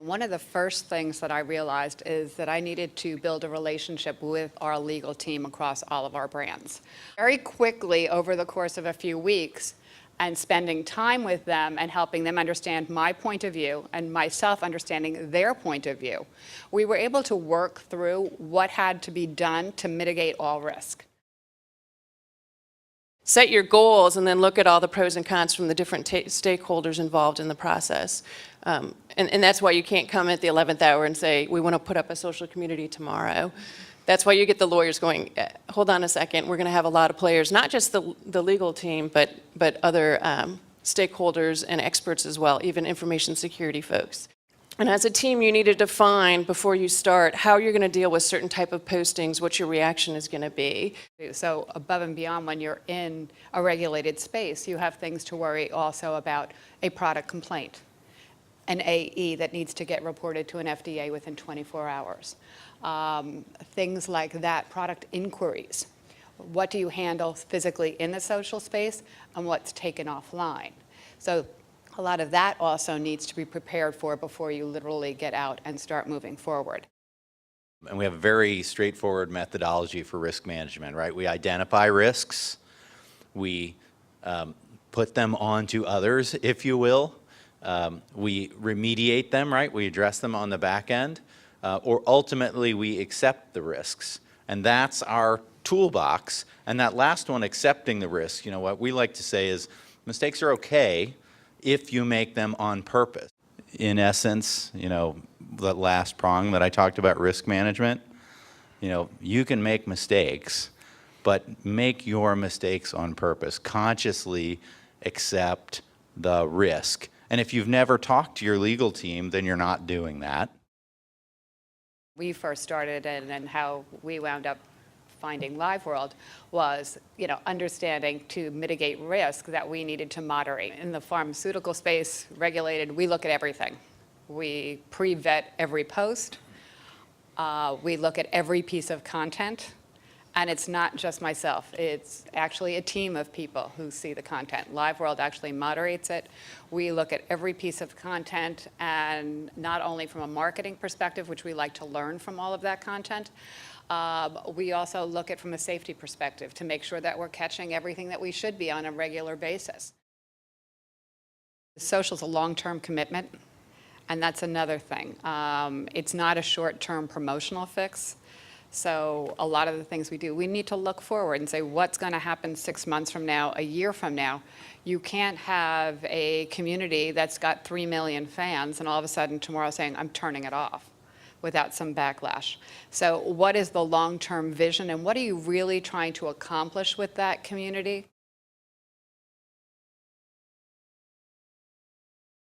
One of the first things that I realized is that I needed to build a relationship with our legal team across all of our brands. Very quickly, over the course of a few weeks, and spending time with them and helping them understand my point of view and myself understanding their point of view, we were able to work through what had to be done to mitigate all risk. Set your goals and then look at all the pros and cons from the different stakeholders involved in the process. And that's why you can't come at the 11th hour and say, we want to put up a social community tomorrow. That's why you get the lawyers going, hold on a second, we're going to have a lot of players, not just the legal team, but other stakeholders and experts as well, even information security folks. And as a team, you need to define before you start how you're going to deal with certain type of postings, what your reaction is going to be. So above and beyond when you're in a regulated space, you have things to worry also about a product complaint, an AE that needs to get reported to an FDA within 24 hours. Things like that, product inquiries. What do you handle physically in the social space and what's taken offline? So a lot of that also needs to be prepared for before you literally get out and start moving forward. And we have a very straightforward methodology for risk management, right? We identify risks, we put them onto others, if you will. We remediate them, right? We address them on the back end, or ultimately we accept the risks. And that's our toolbox. And that last one, accepting the risk, what we like to say is mistakes are okay if you make them on purpose. In essence, that last prong that I talked about, risk management, you can make mistakes, but make your mistakes on purpose. Consciously accept the risk. And if you've never talked to your legal team, then you're not doing that. We first started and how we wound up finding LiveWorld was, understanding to mitigate risk that we needed to moderate. In the pharmaceutical space, regulated, we look at everything. We pre-vet every post. We look at every piece of content. And it's not just myself. It's actually a team of people who see the content. LiveWorld actually moderates it. We look at every piece of content, and not only from a marketing perspective, which we like to learn from all of that content, we also look at from a safety perspective to make sure that we're catching everything that we should be on a regular basis. Social is a long-term commitment, and that's another thing. It's not a short-term promotional fix. So a lot of the things we do, we need to look forward and say what's going to happen 6 months from now, a year from now. You can't have a community that's got 3 million fans and all of a sudden tomorrow saying, I'm turning it off, without some backlash. So what is the long-term vision and what are you really trying to accomplish with that community?